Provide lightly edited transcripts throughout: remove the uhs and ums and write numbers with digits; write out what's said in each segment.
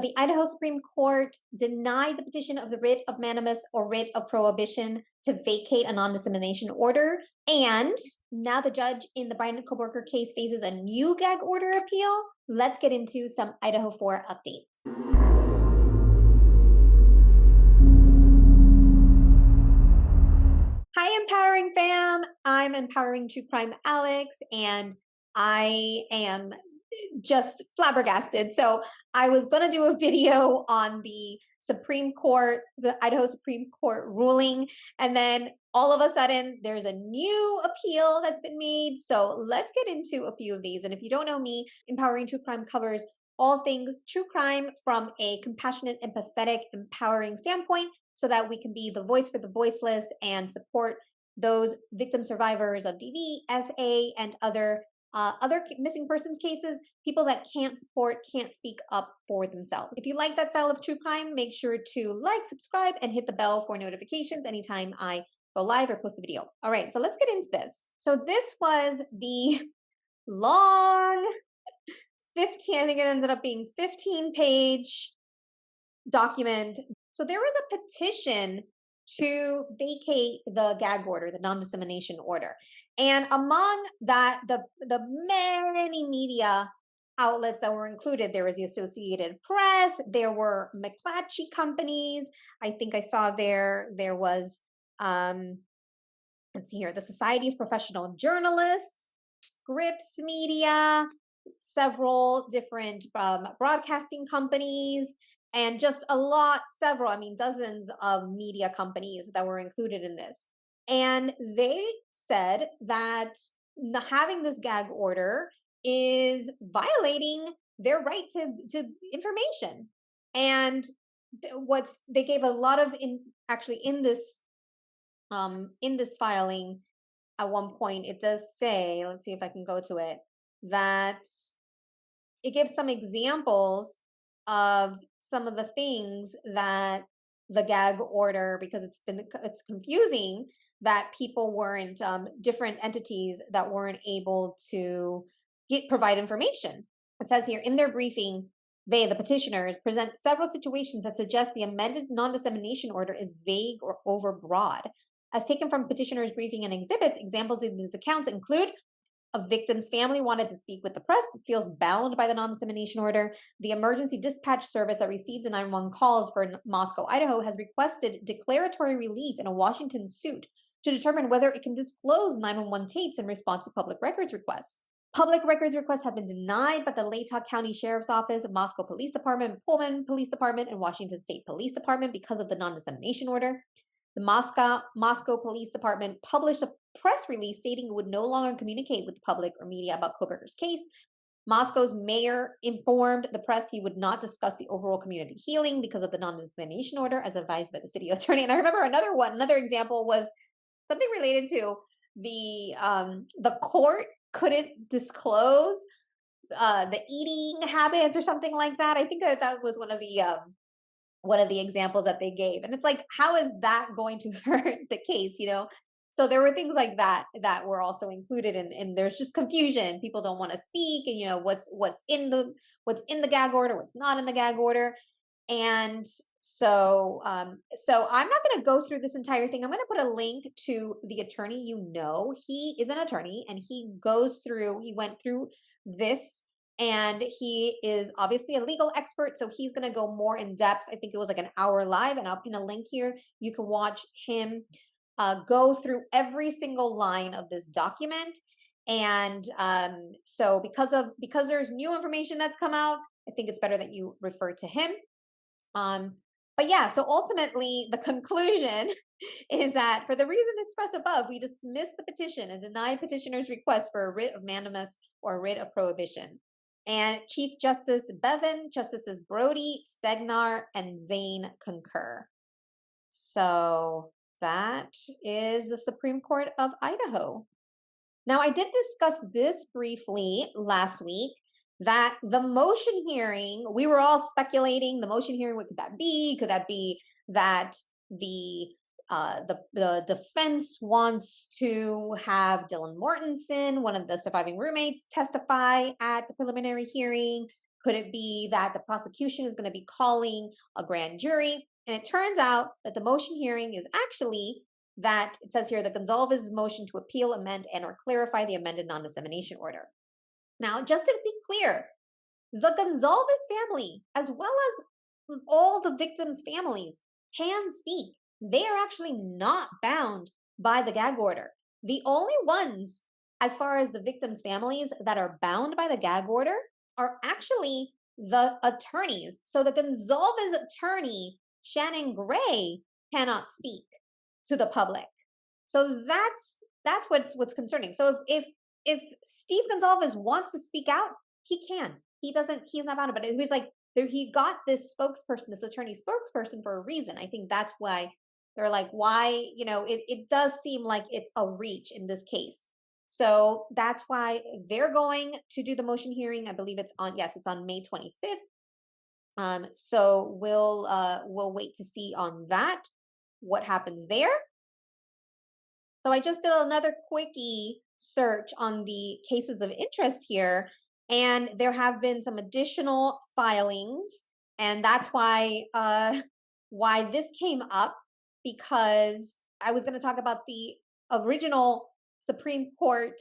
The Idaho Supreme Court denied the petition of the writ of mandamus or writ of prohibition to vacate a non-dissemination order. And now the judge in the Brian Coworker case faces a new gag order appeal. Let's get into some Idaho 4 updates. Hi, Empowering Fam. I'm Empowering True Crime Alex, and I am just flabbergasted. So I was going to do a video on the Supreme Court, the Idaho Supreme Court ruling, and then all of a sudden there's a new appeal that's been made. So let's get into a few of these. And if you don't know me, Empowering True Crime covers all things true crime from a compassionate, empathetic, empowering standpoint, so that we can be the voice for the voiceless and support those victim survivors of DV, SA, and other missing persons cases, people that can't speak up for themselves. If you like that style of true crime, make sure to like, subscribe, and hit the bell for notifications anytime I go live or post a video. All right, so let's get into this. So this was the long 15, I think it ended up being 15-page document. So there was a petition to vacate the gag order, the non-dissemination order. And among that, the many media outlets that were included, there was the Associated Press, there were McClatchy companies. I think I saw there was, let's see here, the Society of Professional Journalists, Scripps Media, several different broadcasting companies, and just dozens of media companies that were included in this. And they said that having this gag order is violating their right to information. And they gave a lot of in this filing at one point, it does say, let's see if I can go to it, that it gives some examples of some of the things that the gag order, because it's confusing that people weren't, different entities that weren't able to provide information. It says here, in their briefing, the petitioners, present several situations that suggest the amended non-dissemination order is vague or overbroad. As taken from petitioners' briefing and exhibits, examples in these accounts include: a victim's family wanted to speak with the press but feels bound by the non-dissemination order. The emergency dispatch service that receives the 911 calls for Moscow, Idaho, has requested declaratory relief in a Washington suit to determine whether it can disclose 911 tapes in response to public records requests. Public records requests have been denied by the Latah County Sheriff's Office, Moscow Police Department, Pullman Police Department, and Washington State Police Department because of the non-dissemination order. The Moscow Police Department published a press release stating it would no longer communicate with the public or media about Coworker's case. Moscow's mayor informed the press he would not discuss the overall community healing because of the non-dissemination order, as advised by the city attorney. And I remember another example was something related to the court couldn't disclose the eating habits or something like that. I think that was one of the examples that they gave. And it's like, how is that going to hurt the case, So there were things like that were also included, and there's just confusion. People don't want to speak, and what's in the gag order, what's not in the gag order. And so I'm not going to go through this entire thing. I'm going to put a link to the attorney. He is an attorney, and he went through this. And he is obviously a legal expert, so he's going to go more in depth. I think it was like an hour live, and I'll pin a link here. You can watch him go through every single line of this document. And so because there's new information that's come out, I think it's better that you refer to him. But yeah, so ultimately the conclusion is that for the reason expressed above, we dismiss the petition and deny petitioner's request for a writ of mandamus or a writ of prohibition. And Chief Justice Bevan, Justices Brody, Stegnar, and Zane concur. So that is the Supreme Court of Idaho. Now, I did discuss this briefly last week, that the motion hearing, we were all speculating the motion hearing, what could that be? Could that be that the defense wants to have Dylan Mortensen, one of the surviving roommates, testify at the preliminary hearing? Could it be that the prosecution is going to be calling a grand jury? And it turns out that the motion hearing is actually that it says here the Gonzalez's motion to appeal, amend, and or clarify the amended non-dissemination order. Now, just to be clear, the Gonzalez family, as well as all the victims' families, can speak. They are actually not bound by the gag order. The only ones, as far as the victims' families, that are bound by the gag order are actually the attorneys. So the Gonzalez attorney, Shannon Gray, cannot speak to the public. So that's what's concerning. So if Steve Gonzalez wants to speak out, he can. He's not bound, but it was like he got this spokesperson, this attorney spokesperson, for a reason. I think that's why they're like, why, it does seem like it's a reach in this case. So that's why they're going to do the motion hearing. I believe it's on May 25th. So we'll wait to see on that, what happens there. So I just did another quickie search on the cases of interest here, and there have been some additional filings, and that's why this came up, because I was going to talk about the original Supreme Court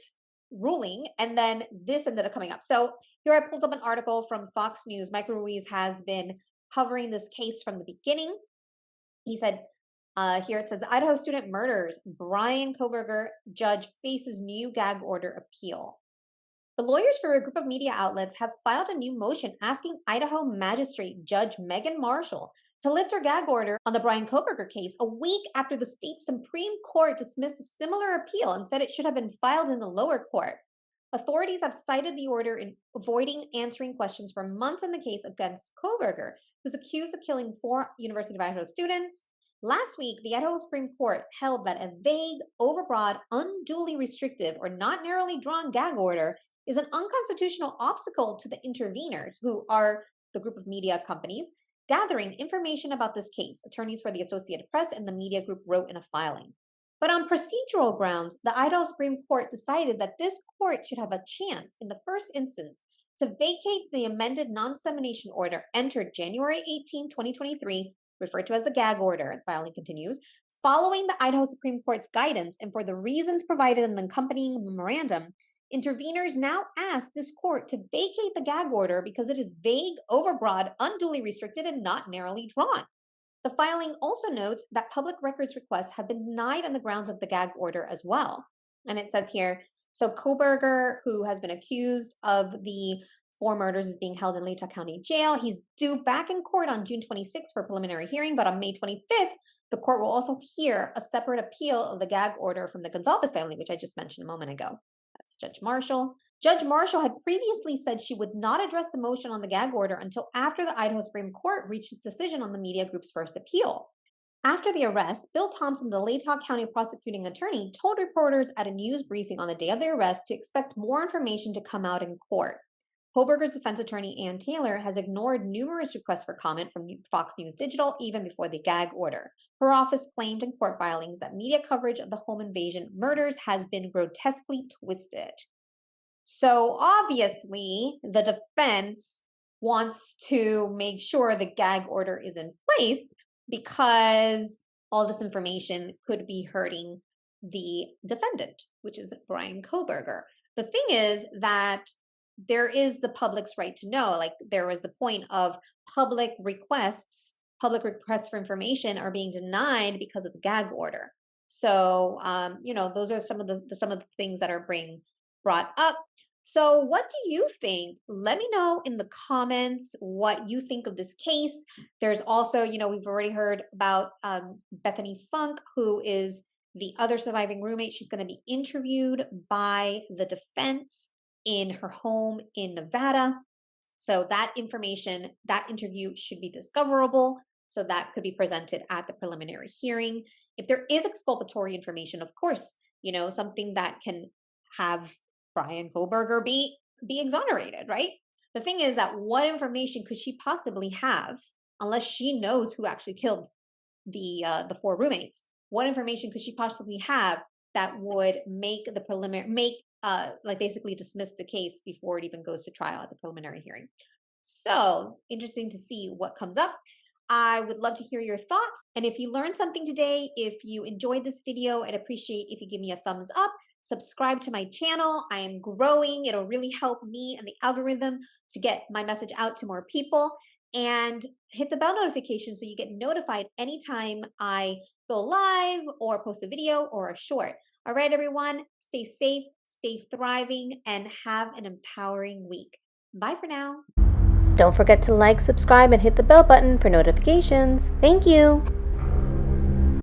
ruling, and then this ended up coming up. So here I pulled up an article from Fox News. Michael Ruiz has been covering this case from the beginning. He said, here it says, Idaho student murders, Brian Koberger judge faces new gag order appeal. The lawyers for a group of media outlets have filed a new motion asking Idaho Magistrate Judge Megan Marshall to lift her gag order on the Brian Koberger case a week after the state Supreme Court dismissed a similar appeal and said it should have been filed in the lower court. Authorities have cited the order in avoiding answering questions for months in the case against Koberger, who's accused of killing 4 University of Idaho students. Last week, the Idaho Supreme Court held that a vague, overbroad, unduly restrictive, or not narrowly drawn gag order is an unconstitutional obstacle to the interveners, who are the group of media companies, gathering information about this case, attorneys for the Associated Press and the media group wrote in a filing. But on procedural grounds, the Idaho Supreme Court decided that this court should have a chance, in the first instance, to vacate the amended non-dissemination order entered January 18, 2023, referred to as the gag order, the filing continues, following the Idaho Supreme Court's guidance and for the reasons provided in the accompanying memorandum. Interveners now ask this court to vacate the gag order because it is vague, overbroad, unduly restricted, and not narrowly drawn. The filing also notes that public records requests have been denied on the grounds of the gag order as well. And it says here, so Koberger, who has been accused of the 4 murders, is being held in Utah County Jail. He's due back in court on June 26th for preliminary hearing, but on May 25th, the court will also hear a separate appeal of the gag order from the Gonzalez family, which I just mentioned a moment ago. That's Judge Marshall. Judge Marshall had previously said she would not address the motion on the gag order until after the Idaho Supreme Court reached its decision on the media group's first appeal. After the arrest, Bill Thompson, the Latah County prosecuting attorney, told reporters at a news briefing on the day of the arrest to expect more information to come out in court. Koberger's defense attorney, Ann Taylor, has ignored numerous requests for comment from Fox News Digital even before the gag order. Her office claimed in court filings that media coverage of the home invasion murders has been grotesquely twisted. So obviously, the defense wants to make sure the gag order is in place because all this information could be hurting the defendant, which is Brian Koberger. The thing is that there is the public's right to know. Like, there was the point of public requests for information are being denied because of the gag order. So, those are some of the things that are being brought up. So what do you think? Let me know in the comments what you think of this case. There's also, we've already heard about Bethany Funk, who is the other surviving roommate. She's going to be interviewed by the defense in her home in Nevada. So that information, that interview should be discoverable. So that could be presented at the preliminary hearing. If there is exculpatory information, of course, something that can have Brian Koberger be exonerated, right? The thing is that what information could she possibly have, unless she knows who actually killed the 4 roommates? What information could she possibly have that would make the preliminary, basically dismiss the case before it even goes to trial at the preliminary hearing? So interesting to see what comes up. I would love to hear your thoughts. And if you learned something today, if you enjoyed this video, I'd appreciate if you give me a thumbs up, subscribe to my channel. I am growing. It'll really help me and the algorithm to get my message out to more people. And hit the bell notification so you get notified anytime I go live or post a video or a short. All right, everyone, stay safe, stay thriving, and have an empowering week. Bye for now. Don't forget to like, subscribe, and hit the bell button for notifications. Thank you!